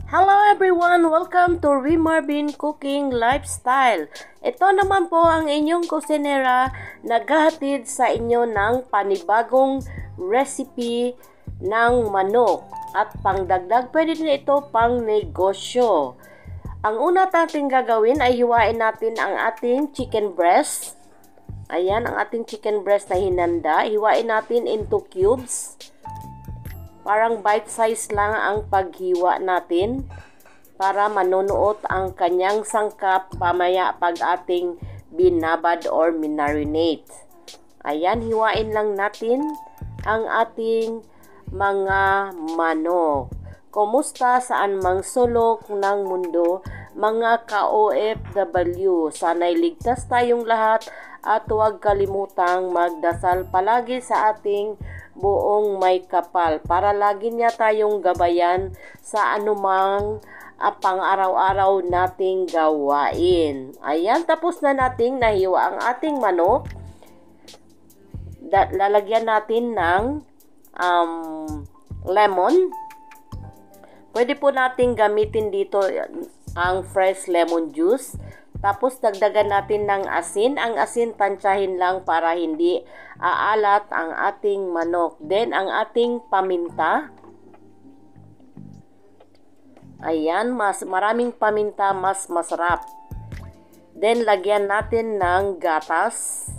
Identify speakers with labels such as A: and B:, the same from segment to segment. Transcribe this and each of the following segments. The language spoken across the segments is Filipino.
A: Hello everyone! Welcome to Remarvin Cooking Lifestyle. Ito naman po ang inyong kusinera naghahatid sa inyo ng panibagong recipe ng manok. At pangdagdag, pwede din ito pang negosyo. Ang una natin gagawin ay hiwain natin ang ating chicken breast. Ayan, ang ating chicken breast na hinanda. Hiwain natin into cubes. Parang bite size lang ang paghiwa natin para manunuot ang kanyang sangkap pamaya pag ating binabad or minarinate. Ayan, hiwain lang natin ang ating mga manok. Kumusta saan mang sulok ng mundo, mga ka-OFW? Sana'y ligtas tayong lahat at huwag kalimutang magdasal palagi sa ating buong may kapal para lagi niya tayong gabayan sa anumang pang-araw-araw nating gawain. Ayan, tapos na nating nahiwa ang ating manok. Lalagyan natin ng lemon. Pwede po natin gamitin dito ang fresh lemon juice. Tapos dagdagan natin ng asin. Ang asin tansyahin lang para hindi aalat ang ating manok. Then ang ating paminta. Ayan, maraming paminta mas masarap. Then lagyan natin ng gatas.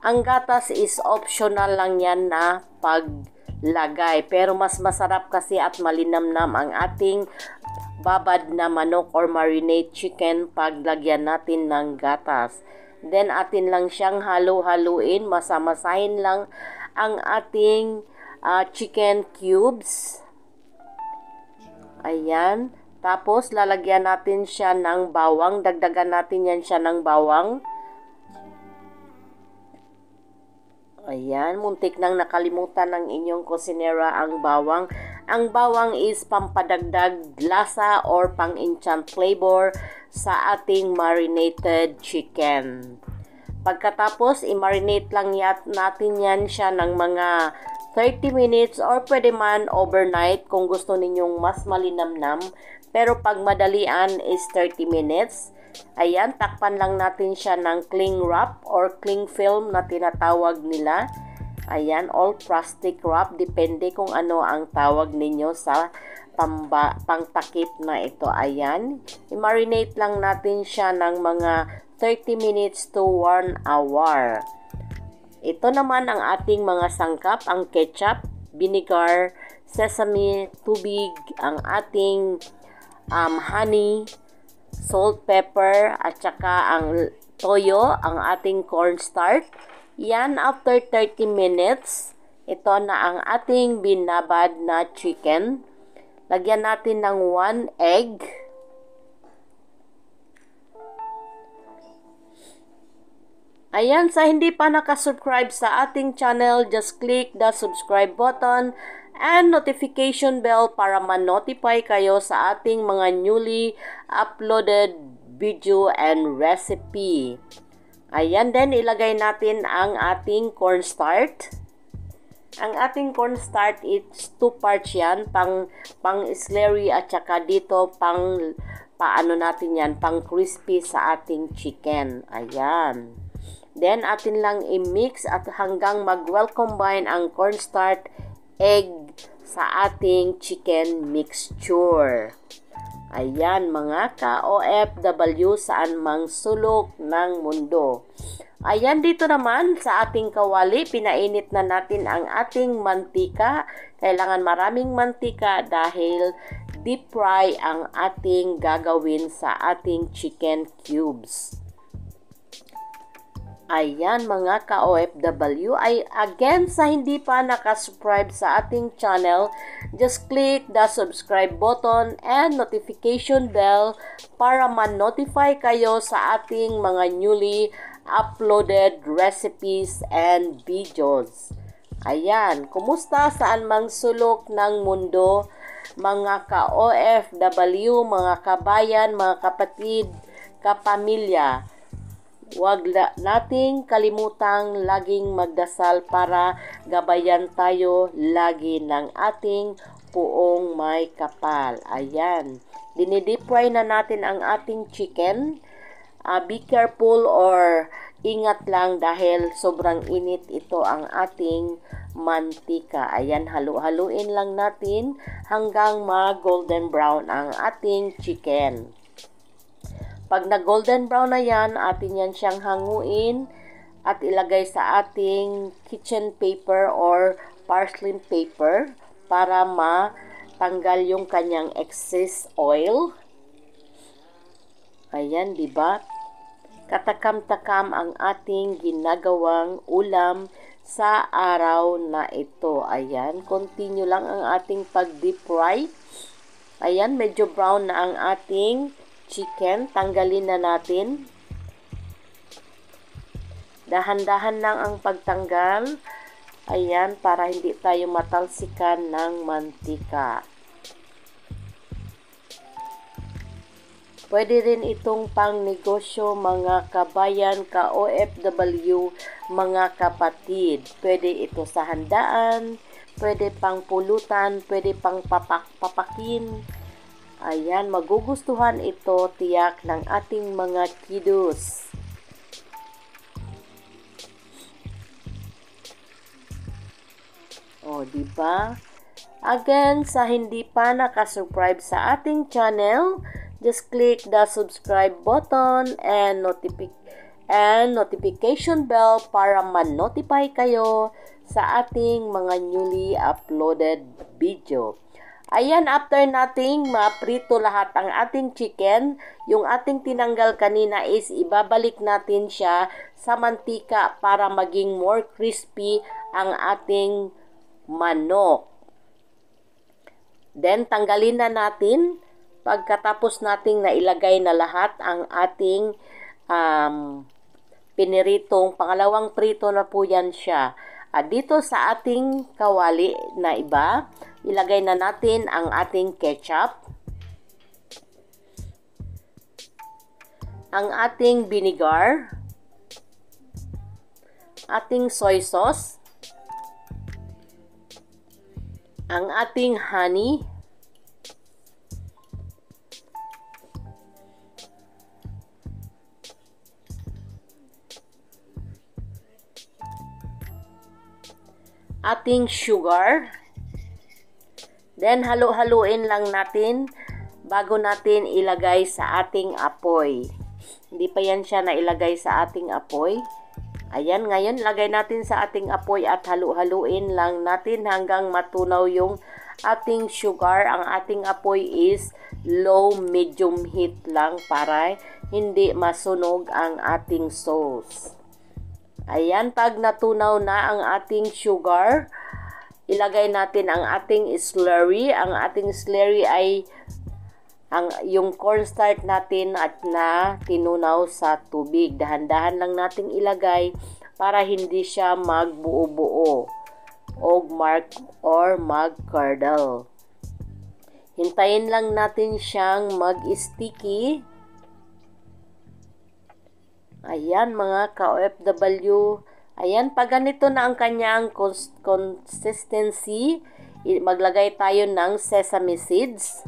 A: Ang gatas is optional lang yan na paglagay. Pero mas masarap kasi at malinamnam ang ating babad na manok or marinate chicken pag lagyan natin ng gatas. Then atin lang siyang halo-haluin, masamasahin lang ang ating chicken cubes. Ayan. Tapos lalagyan natin siya ng bawang, dagdagan natin yan siya ng bawang. Ayan, muntik nang nakalimutan ng inyong kusinera ang bawang. Ang bawang is pampadagdag lasa or pang-enchant flavor sa ating marinated chicken. Pagkatapos, i-marinate lang natin yan siya ng mga 30 minutes or pwede man overnight kung gusto ninyong mas malinamnam. Pero pag madalian is 30 minutes. Ayan, takpan lang natin siya ng cling wrap or cling film na tinatawag nila. Ayan, all plastic wrap. Depende kung ano ang tawag ninyo sa pangtakip na ito. Ayan, i-marinate lang natin siya ng mga 30 minutes to 1 hour. Ito naman ang ating mga sangkap, ang ketchup, vinegar, sesame, tubig, ang ating honey, salt, pepper, at saka ang toyo, ang ating cornstarch. Yan, after 30 minutes, ito na ang ating binabad na chicken. Lagyan natin ng 1 egg. Ayan, sa hindi pa nakasubscribe sa ating channel, just click the subscribe button and notification bell para ma-notify kayo sa ating mga newly uploaded video and recipe. Ayan, then ilagay natin ang ating cornstarch. Ang ating cornstarch is 2 parts yan, pang slurry at saka dito paano natin yan, pang crispy sa ating chicken. Ayan. Then atin lang i-mix at hanggang mag-well combine ang cornstarch, egg sa ating chicken mixture. Ayan, mga ka-OFW saan mang sulok ng mundo. Ayan, dito naman sa ating kawali, pinainit na natin ang ating mantika. Kailangan maraming mantika dahil deep fry ang ating gagawin sa ating chicken cubes. Ayan, mga ka-OFW, ay again sa hindi pa nakasubscribe sa ating channel, just click the subscribe button and notification bell para ma-notify kayo sa ating mga newly uploaded recipes and videos. Ayan, kumusta saan mang sulok ng mundo, mga ka-OFW, mga kabayan, mga kapatid, kapamilya. Huwag nating kalimutang laging magdasal para gabayan tayo lagi ng ating poong may kapal. Ayan. Dinidip fry na natin ang ating chicken. Be careful or ingat lang dahil sobrang init ito ang ating mantika. Ayan, halu-haluin lang natin hanggang mag-golden brown ang ating chicken. Pag na-golden brown na yan, atin yan siyang hanguin at ilagay sa ating kitchen paper or parchment paper para matanggal yung kanyang excess oil. Ayan, di ba? Katakam-takam ang ating ginagawang ulam sa araw na ito. Ayan, continue lang ang ating pag-deep fry. Ayan, medyo brown na ang ating chicken. Tanggalin na natin. Dahan-dahan lang ang pagtanggal. Ayan, para hindi tayo matalsikan ng mantika. Pwede rin itong pang negosyo mga kabayan, ka-OFW, mga kapatid. Pwede ito sa handaan, pwede pang pulutan, pwede pang papakin. Ayan, magugustuhan ito tiyak ng ating mga kiddos. O, diba? Again, sa hindi pa nakasubscribe sa ating channel, just click the subscribe button and notification bell para ma-notify kayo sa ating mga newly uploaded video. Ayan, after nating maprito lahat ang ating chicken, yung ating tinanggal kanina is ibabalik natin siya sa mantika para maging more crispy ang ating manok. Then, tanggalin na natin. Pagkatapos nating nailagay na lahat ang ating piniritong, pangalawang prito na po yan siya. At dito sa ating kawali na iba, ilagay na natin ang ating ketchup, ang ating vinegar, ating soy sauce, ang ating honey, ating sugar. Then, halu-haluin lang natin bago natin ilagay sa ating apoy. Hindi pa yan siya nailagay sa ating apoy. Ayan, ngayon, lagay natin sa ating apoy at halu-haluin lang natin hanggang matunaw yung ating sugar. Ang ating apoy is low-medium heat lang para hindi masunog ang ating sauce. Ayan, pag natunaw na ang ating sugar, ilagay natin ang ating slurry. Ang ating slurry ay yung cornstarch natin at na tinunaw sa tubig. Dahan-dahan lang nating ilagay para hindi siya magbuo-buo or mag-curdle. Hintayin lang natin siyang mag-sticky. Ayan mga ka-OFW. Ayan, pag ganito na ang kanyang consistency, maglagay tayo ng sesame seeds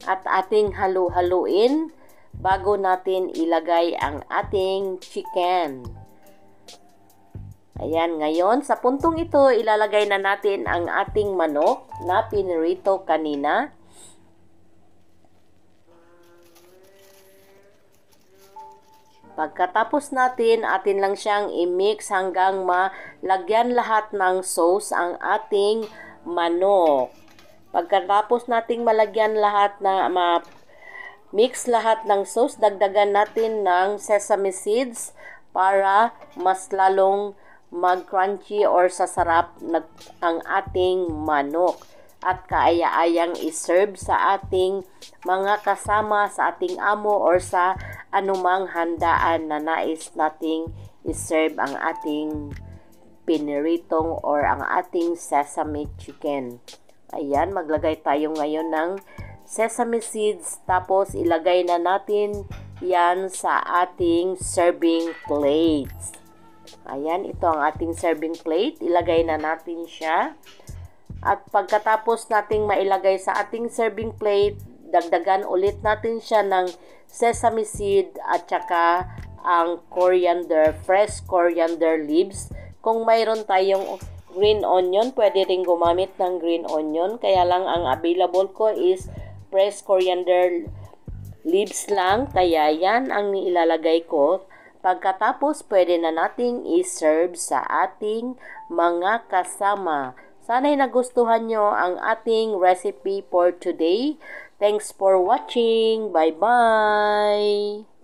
A: at ating halu-haluin bago natin ilagay ang ating chicken. Ayan, ngayon sa puntong ito, ilalagay na natin ang ating manok na pinirito kanina. Pagkatapos natin, atin lang siyang i-mix hanggang malagyan lahat ng sauce ang ating manok. Pagkatapos nating malagyan lahat na mix lahat ng sauce, dagdagan natin ng sesame seeds para mas lalong mag-crunchy or sasarap ang ating manok. At kaaya-ayang iserve sa ating mga kasama, sa ating amo or sa anumang handaan na nais nating iserve ang ating piniritong or ang ating sesame chicken. Ayan, maglagay tayo ngayon ng sesame seeds, tapos ilagay na natin yan sa ating serving plates. Ayan, ito ang ating serving plate. Ilagay na natin siya. At pagkatapos nating mailagay sa ating serving plate, dagdagan ulit natin siya ng sesame seed at saka ang coriander, fresh coriander leaves. Kung mayroon tayong green onion, pwede rin gumamit ng green onion. Kaya lang ang available ko is fresh coriander leaves lang. Kaya yan ang ilalagay ko. Pagkatapos, pwede na nating i-serve sa ating mga kasama. Sana'y nagustuhan nyo ang ating recipe for today. Thanks for watching. Bye-bye!